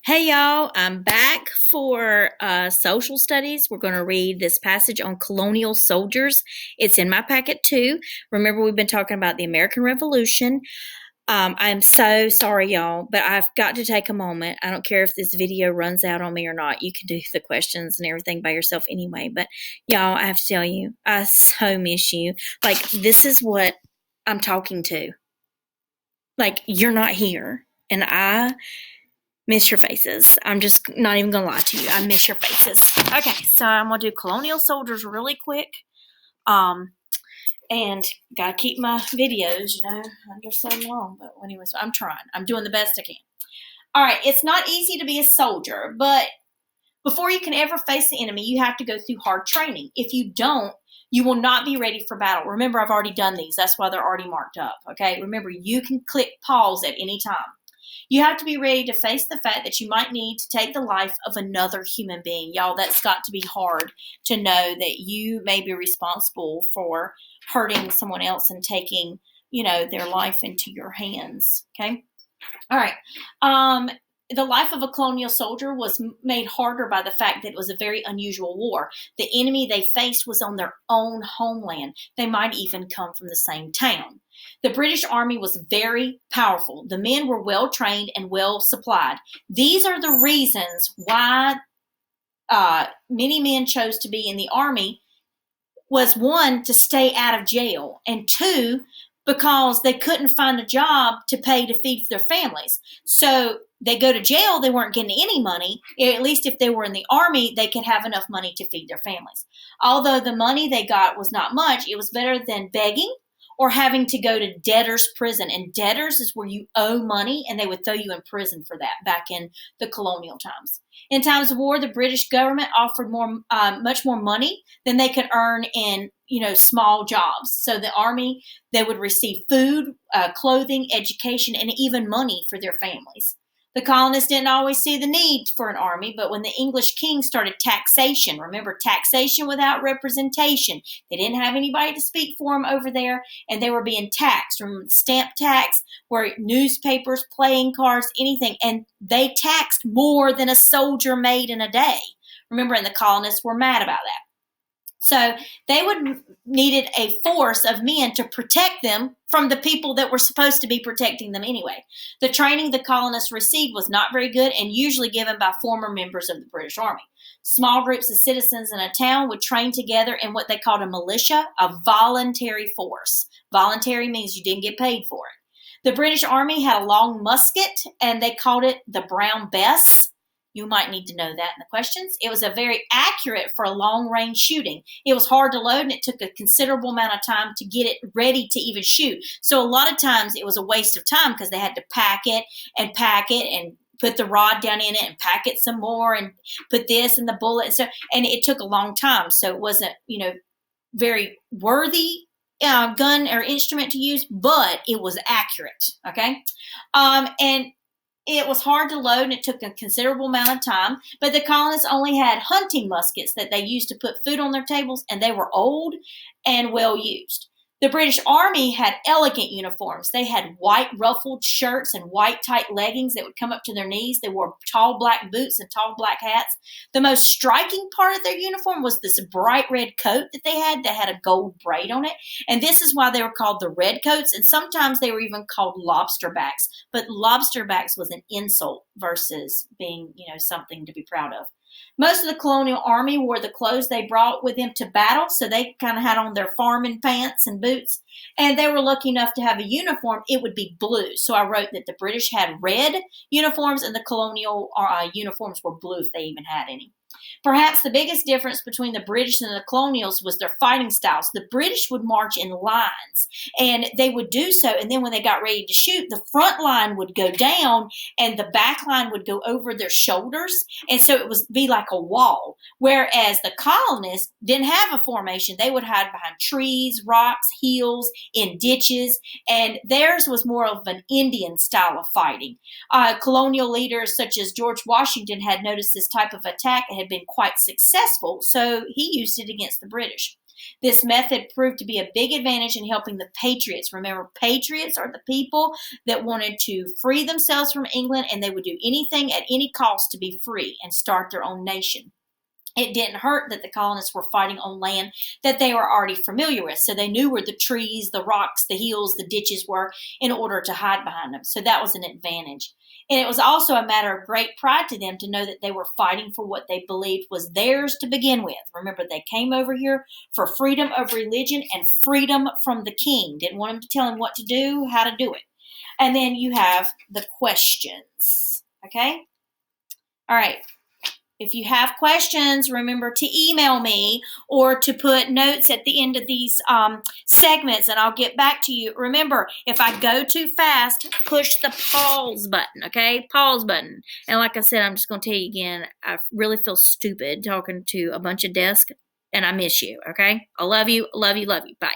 Hey y'all, I'm back for social studies. We're going to read this passage on colonial soldiers. It's in my packet too. Remember, we've been talking about the American Revolution. I'm so sorry, y'all, but I've got to take a moment. I don't care if this video runs out on me or not. You can do the questions and everything by yourself anyway. But y'all, I have to tell you, I so miss you. Like, this is what I'm talking to. Like, you're not here. And I miss your faces. I'm just not even gonna lie to you. I miss your faces. Okay, so I'm gonna do colonial soldiers really quick. And gotta keep my videos, under so long. But anyways, I'm trying. I'm doing the best I can. All right, it's not easy to be a soldier, but before you can ever face the enemy, you have to go through hard training. If you don't, you will not be ready for battle. Remember, I've already done these. That's why they're already marked up. Okay, remember, you can click pause at any time. You have to be ready to face the fact that you might need to take the life of another human being. Y'all, that's got to be hard to know that you may be responsible for hurting someone else and taking, their life into your hands. Okay? All right. The life of a colonial soldier was made harder by the fact that it was a very unusual war. The enemy they faced was on their own homeland. They might even come from the same town. The British Army was very powerful. The men were well trained and well supplied. These are the reasons why many men chose to be in the Army. Was one, to stay out of jail, and two, because they couldn't find a job to pay to feed their families. So they go to jail, they weren't getting any money. At least if they were in the Army, they could have enough money to feed their families. Although the money they got was not much, it was better than begging or having to go to debtor's prison. And debtors is where you owe money, and they would throw you in prison for that back in the colonial times. In times of war, the British government offered much more money than they could earn in, small jobs. So the Army, they would receive food, clothing, education, and even money for their families. The colonists didn't always see the need for an army, but when the English king started taxation, remember, taxation without representation, they didn't have anybody to speak for them over there, and they were being taxed. Remember, stamp tax, where newspapers, playing cards, anything, and they taxed more than a soldier made in a day. Remember, and the colonists were mad about that. So they needed a force of men to protect them from the people that were supposed to be protecting them anyway. The training the colonists received was not very good and usually given by former members of the British Army. Small groups of citizens in a town would train together in what they called a militia, a voluntary force. Voluntary means you didn't get paid for it. The British Army had a long musket, and they called it the Brown Bess. You might need to know that in the questions. It was very accurate for a long-range shooting. It was hard to load, and it took a considerable amount of time to get it ready to even shoot. So a lot of times it was a waste of time because they had to pack it and put the rod down in it and pack it some more and put this and the bullet and stuff. And it took a long time. So it wasn't, very worthy gun or instrument to use, but it was accurate. Okay. And it was hard to load, and it took a considerable amount of time, but the colonists only had hunting muskets that they used to put food on their tables, and they were old and well used. The British Army had elegant uniforms. They had white ruffled shirts and white tight leggings that would come up to their knees. They wore tall black boots and tall black hats. The most striking part of their uniform was this bright red coat that had a gold braid on it. And this is why they were called the Redcoats, and sometimes they were even called lobsterbacks. But lobsterbacks was an insult versus being, something to be proud of. Most of the colonial army wore the clothes they brought with them to battle, so they kind of had on their farming pants and boots, and they were lucky enough to have a uniform. It would be blue, so I wrote that the British had red uniforms and the colonial uniforms were blue if they even had any. Perhaps the biggest difference between the British and the colonials was their fighting styles. The British would march in lines, and they would do so, and then when they got ready to shoot, the front line would go down and the back line would go over their shoulders, and so it would be like a wall. Whereas the colonists didn't have a formation. They would hide behind trees, rocks, hills, in ditches, and theirs was more of an Indian style of fighting. Colonial leaders such as George Washington had noticed this type of attack and had been quite successful, so he used it against the British. This method proved to be a big advantage in helping the patriots. Remember, patriots are the people that wanted to free themselves from England, and they would do anything at any cost to be free and start their own nation. It didn't hurt that the colonists were fighting on land that they were already familiar with. So they knew where the trees, the rocks, the hills, the ditches were in order to hide behind them. So that was an advantage. And it was also a matter of great pride to them to know that they were fighting for what they believed was theirs to begin with. Remember, they came over here for freedom of religion and freedom from the king. Didn't want him to tell them what to do, how to do it. And then you have the questions. Okay? All right. If you have questions, remember to email me or to put notes at the end of these segments, and I'll get back to you. Remember, if I go too fast, push the pause button, okay? Pause button. And like I said, I'm just going to tell you again, I really feel stupid talking to a bunch of desks, and I miss you, okay? I love you, love you, love you. Bye.